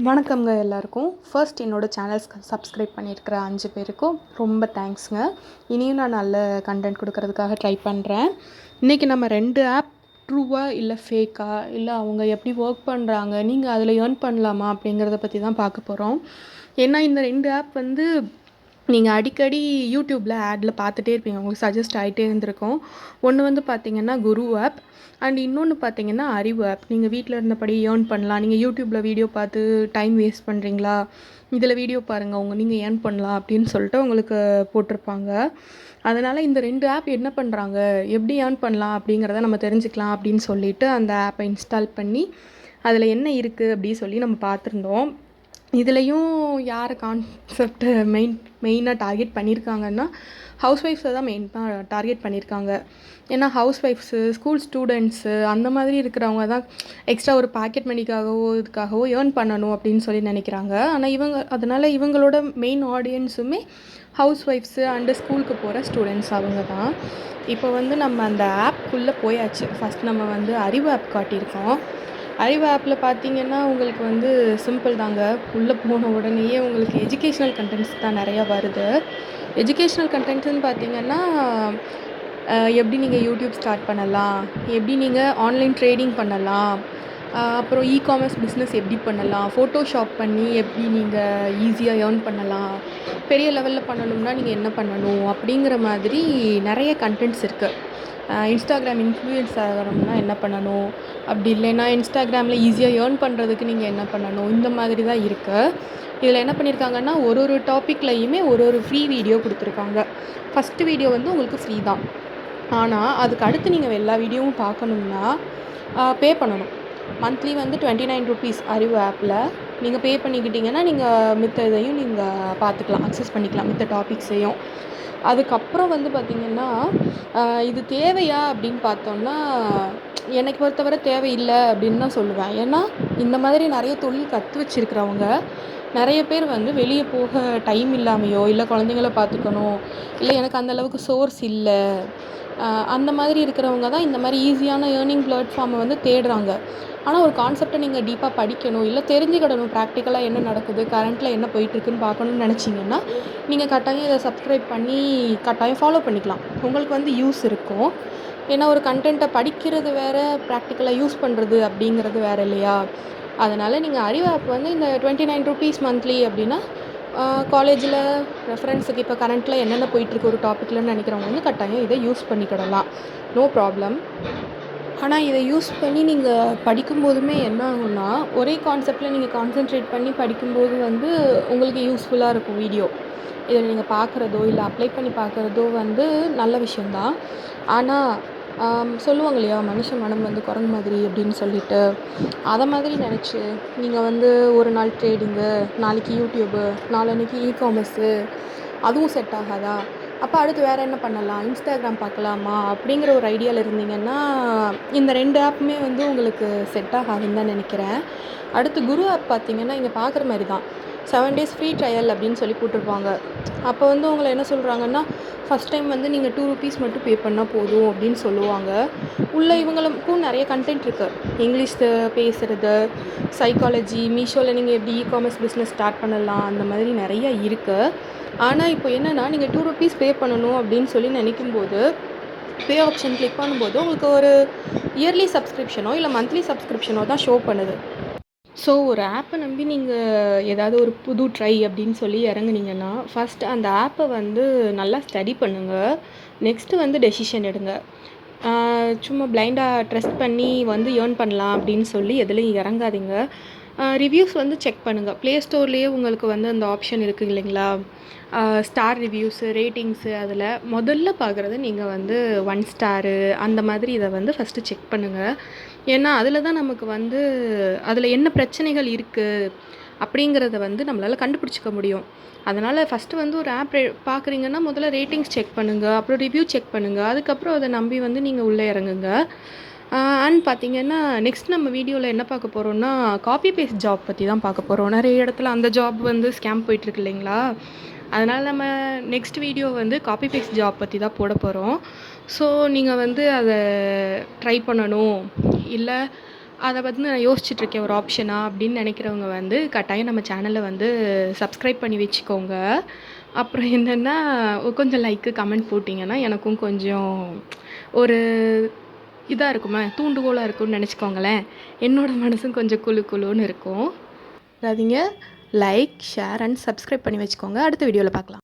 வணக்கம்ங்க எல்லாருக்கும். ஃபர்ஸ்ட் என்னோட சேனல்ஸ்க்கு சப்ஸ்கிரைப் பண்ணியிருக்கிற 5 பேருக்கும் ரொம்ப தேங்க்ஸ்ங்க. இனியும் நான் நல்ல கன்டென்ட் கொடுக்கறதுக்காக ட்ரை பண்ணுறேன். இன்றைக்கி நம்ம 2 ஆப் ட்ரூவா இல்லை ஃபேக்கா, இல்லை அவங்க எப்படி ஒர்க் பண்ணுறாங்க, நீங்கள் அதில் ஏர்ன் பண்ணலாமா அப்படிங்கிறத பற்றி தான் பார்க்க போகிறோம். ஏன்னா இந்த 2 ஆப் வந்து நீங்கள் அடிக்கடி யூடியூப்பில் ஆடில் பார்த்துட்டே இருப்பீங்க, உங்களுக்கு சஜஸ்ட் ஆகிட்டே இருந்திருக்கும். ஒன்று வந்து பார்த்திங்கன்னா குரு ஆப், அண்ட் இன்னொன்று பார்த்தீங்கன்னா அறிவு ஆப். நீங்கள் வீட்டில் இருந்தபடி ஏர்ன் பண்ணலாம். நீங்கள் யூடியூப்பில் வீடியோ பார்த்து டைம் வேஸ்ட் பண்ணுறீங்களா, இதில் வீடியோ பாருங்கள் நீங்கள் ஏர்ன் பண்ணலாம் அப்படின்னு சொல்லிட்டு உங்களுக்கு போட்டிருப்பாங்க. அதனால் இந்த 2 ஆப் என்ன பண்ணுறாங்க, எப்படி ஏர்ன் பண்ணலாம் அப்படிங்கிறத நம்ம தெரிஞ்சுக்கலாம் அப்படின்னு சொல்லிட்டு அந்த ஆப்பை இன்ஸ்டால் பண்ணி அதில் என்ன இருக்குது அப்படின்னு சொல்லி நம்ம பார்த்துருந்தோம். இதுலேயும் யார் கான்செப்டை மெயினாக டார்கெட் பண்ணியிருக்காங்கன்னா ஹவுஸ் ஒய்ஃப்ஸை தான் மெயினாக டார்கெட் பண்ணியிருக்காங்க. ஏன்னா ஹவுஸ் ஒய்ஃப்ஸு, ஸ்கூல் ஸ்டூடெண்ட்ஸு அந்த மாதிரி இருக்கிறவங்க தான் எக்ஸ்ட்ரா ஒரு பாக்கெட் மணிக்காகவோ இதுக்காகவோ ஏர்ன் பண்ணணும் அப்படின்னு சொல்லி நினைக்கிறாங்க. ஆனால் அதனால் இவங்களோட மெயின் ஆடியன்ஸுமே ஹவுஸ் ஒய்ஃப்ஸு அண்டு ஸ்கூலுக்கு போகிற ஸ்டூடெண்ட்ஸ் அவங்க தான். இப்போ வந்து நம்ம அந்த ஆப்குள்ளே போயாச்சு. ஃபஸ்ட் நம்ம வந்து அறிவு ஆப் காட்டியிருக்கோம். அறிவு ஆப்பில் பார்த்தீங்கன்னா உங்களுக்கு வந்து சிம்பிள் தாங்க. உள்ளே போன உடனேயே உங்களுக்கு எஜுகேஷ்னல் கண்டென்ட்ஸ் தான் நிறையா வருது. எஜுகேஷ்னல் கண்டென்ட்ஸ்னு பார்த்தீங்கன்னா எப்படி நீங்கள் யூடியூப் ஸ்டார்ட் பண்ணலாம், எப்படி நீங்கள் ஆன்லைன் ட்ரேடிங் பண்ணலாம், அப்புறம் இகாமர்ஸ் பிஸ்னஸ் எப்படி பண்ணலாம், ஃபோட்டோஷாப் பண்ணி எப்படி நீங்கள் ஈஸியாக ஏர்ன் பண்ணலாம், பெரிய லெவலில் பண்ணணும்னா நீங்கள் என்ன பண்ணணும் அப்படிங்கிற மாதிரி நிறைய கண்டென்ட்ஸ் இருக்குது. இன்ஸ்டாகிராம் இன்ஃப்ளூயன்ஸ் ஆகணும்னா என்ன பண்ணணும், அப்படி இல்லைன்னா இன்ஸ்டாகிராமில் ஈஸியாக ஏர்ன் பண்ணுறதுக்கு நீங்கள் என்ன பண்ணணும், இந்த மாதிரி தான் இருக்குது. இதில் என்ன பண்ணியிருக்காங்கன்னா ஒரு டாப்பிக்லையுமே ஒரு ஃப்ரீ வீடியோ கொடுத்துருக்காங்க. ஃபஸ்ட்டு வீடியோ வந்து உங்களுக்கு ஃப்ரீ தான். ஆனால் அதுக்கு அடுத்து நீங்கள் எல்லா வீடியோவும் பார்க்கணும்னா பே பண்ணணும். மந்த்லி வந்து 29 ருபீஸ் அறிவு ஆப்பில் நீங்கள் பே பண்ணிக்கிட்டிங்கன்னா நீங்கள் மித்த இதையும் நீங்கள் பார்த்துக்கலாம், அக்சஸ் பண்ணிக்கலாம் மித்த டாபிக்ஸையும். அதுக்கப்புறம் வந்து பார்த்திங்கன்னா இது தேவையா அப்படின்னு பார்த்தோன்னா எனக்கு பொறுத்தவரை தேவையில்லை அப்படின்னு தான் சொல்லுவேன். ஏன்னா இந்த மாதிரி நிறைய தொழில் கற்று வச்சுருக்கிறவங்க நிறைய பேர் வந்து வெளியே போக டைம் இல்லாமையோ, இல்லை குழந்தைங்கள பார்த்துக்கணும், இல்லை எனக்கு அந்தளவுக்கு சோர்ஸ் இல்லை, அந்த மாதிரி இருக்கிறவங்க தான் இந்த மாதிரி ஈஸியான ஏர்னிங் பிளாட்ஃபார்மை வந்து தேடுறாங்க. ஆனால் ஒரு கான்செப்டை நீங்கள் டீப்பாக படிக்கணும், இல்லை தெரிஞ்சுக்கிடணும், ப்ராக்டிக்கலாக என்ன நடக்குது, கரண்ட்டில் என்ன போயிட்டுருக்குன்னு பார்க்கணுன்னு நினச்சிங்கன்னா நீங்கள் கட்டாயம் இதை சப்ஸ்கிரைப் பண்ணி கட்டாயம் ஃபாலோ பண்ணிக்கலாம். உங்களுக்கு வந்து யூஸ் இருக்கும். ஏன்னா ஒரு கண்டென்ட்டை படிக்கிறது வேறு, ப்ராக்டிக்கலாக யூஸ் பண்ணுறது அப்படிங்கிறது வேறு இல்லையா. அதனால் நீங்கள் அறிவு ஆப் வந்து இந்த 29 ருபீஸ் மந்த்லி அப்படின்னா காலேஜில் ரெஃபரன்ஸுக்கு இப்போ கரண்ட்டில் என்னென்ன போயிட்டுருக்கு ஒரு டாப்பிக்லன்னு நினைக்கிறவங்க வந்து கட்டாயம் இதை யூஸ் பண்ணிக்கிடலாம், நோ ப்ராப்ளம். ஆனால் இதை யூஸ் பண்ணி நீங்கள் படிக்கும்போதுமே என்ன ஆகும்னா, ஒரே கான்செப்டில் நீங்கள் கான்சென்ட்ரேட் பண்ணி படிக்கும்போது வந்து உங்களுக்கு யூஸ்ஃபுல்லாக இருக்கும் வீடியோ. இதில் நீங்கள் பார்க்குறதோ இல்லை அப்ளை பண்ணி பார்க்குறதோ வந்து நல்ல விஷயந்தான். ஆனால் சொல்லுவாங்க இல்லையா, மனுஷ மனம் வந்து குரங்கு மாதிரி அப்படின்னு சொல்லிட்டு, அதை மாதிரி நினச்சி நீங்கள் வந்து ஒரு நாள் ட்ரேடிங்கு, நாளைக்கு யூடியூபு, நாளன்னைக்கு இகாமர்ஸு, அதுவும் செட் ஆகாதா, அப்போ அடுத்து வேறு என்ன பண்ணலாம், இன்ஸ்டாகிராம் பார்க்கலாமா அப்படிங்கிற ஒரு ஐடியாவில் இருந்தீங்கன்னா இந்த 2 ஆப்புமே வந்து உங்களுக்கு செட் ஆகாதுன்னு தான் நினைக்கிறேன். அடுத்து குரு ஆப் பார்த்தீங்கன்னா இங்கே பார்க்குற மாதிரி தான் 7 days ஃப்ரீ ட்ரையல் அப்படின்னு சொல்லி போட்டிருப்பாங்க. அப்போ வந்து உங்களை என்ன சொல்கிறாங்கன்னா, ஃபஸ்ட் டைம் வந்து நீங்கள் 2 ருபீஸ் மட்டும் பே பண்ணால் போதும் அப்படின்னு சொல்லுவாங்க. உள்ளே இவங்களுக்கும் நிறைய கண்டென்ட் இருக்குது. இங்கிலீஷ் பேசுகிறது, சைக்காலஜி, மீஷோவில் நீங்கள் எப்படி இகாமர்ஸ் பிஸ்னஸ் ஸ்டார்ட் பண்ணலாம், அந்த மாதிரி நிறைய இருக்குது. ஆனால் இப்போ என்னென்னா நீங்கள் 2 ருபீஸ் பே பண்ணணும் அப்படின்னு சொல்லி நினைக்கும்போது பே ஆப்ஷன் கிளிக் பண்ணும்போது உங்களுக்கு ஒரு இயர்லி சப்ஸ்கிரிப்ஷனோ இல்லை மந்த்லி சப்ஸ்கிரிப்ஷனோ தான் ஷோ பண்ணுது. ஸோ ஒரு ஆப்பை நம்பி நீங்கள் ஏதாவது ஒரு புது ட்ரை அப்படின்னு சொல்லி இறங்குனீங்கன்னா ஃபஸ்ட் அந்த ஆப்பை வந்து நல்லா ஸ்டடி பண்ணுங்கள். நெக்ஸ்ட்டு வந்து டெசிஷன் எடுங்க. சும்மா பிளைண்டாக ட்ரஸ்ட் பண்ணி வந்து ஏர்ன் பண்ணலாம் அப்படின்னு சொல்லி எதுலேயும் இறங்காதீங்க. ரிவ்யூஸ் வந்து செக் பண்ணுங்கள். ப்ளே ஸ்டோர்லேயே உங்களுக்கு வந்து அந்த ஆப்ஷன் இருக்குது இல்லைங்களா, ஸ்டார் ரிவ்யூஸு, ரேட்டிங்ஸு, அதில் முதல்ல பார்க்குறது நீங்கள் வந்து 1 ஸ்டாரு அந்த மாதிரி இதை வந்து ஃபஸ்ட்டு செக் பண்ணுங்கள். ஏன்னா அதில் தான் நமக்கு வந்து அதில் என்ன பிரச்சனைகள் இருக்குது அப்படிங்கிறத வந்து நம்மளால் கண்டுபிடிச்சிக்க முடியும். அதனால் ஃபஸ்ட்டு வந்து ஒரு ஆப் பார்க்குறீங்கன்னா முதல்ல ரேட்டிங்ஸ் செக் பண்ணுங்கள், அப்புறம் ரிவ்யூ செக் பண்ணுங்கள், அதுக்கப்புறம் அதை நம்பி வந்து நீங்கள் உள்ளே இறங்குங்க. அண்ட் பார்த்திங்கன்னா நெக்ஸ்ட் நம்ம வீடியோவில் என்ன பார்க்க போகிறோன்னா, காப்பி பேஸ்ட் ஜாப் பற்றி தான் பார்க்க போகிறோம். நிறைய இடத்துல அந்த ஜாப் வந்து ஸ்கேம் போயிட்டுருக்கு இல்லைங்களா. அதனால் நம்ம நெக்ஸ்ட் வீடியோ வந்து காப்பி பேஸ்ட் ஜாப் பற்றி தான் போட போகிறோம். ஸோ நீங்கள் வந்து அதை ட்ரை பண்ணணும், இல்லை அதை வந்து நான் யோசிச்சுட்ருக்கேன் ஒரு ஆப்ஷனா அப்படின்னு நினைக்கிறவங்க வந்து கட்டாயம் நம்ம சேனலை வந்து சப்ஸ்கிரைப் பண்ணி வச்சுக்கோங்க. அப்புறம் என்னென்னா கொஞ்சம் லைக்கு கமெண்ட் போட்டிங்கன்னா எனக்கும் கொஞ்சம் ஒரு இதாக இருக்குமா தூண்டுகோலாக இருக்கும்னு நினச்சிக்கோங்களேன். என்னோடய மனசும் கொஞ்சம் குளு குளுன்னு இருக்கும். அதாவதுங்க லைக் ஷேர் அண்ட் சப்ஸ்கிரைப் பண்ணி வச்சுக்கோங்க. அடுத்த வீடியோவில் பார்க்கலாம்.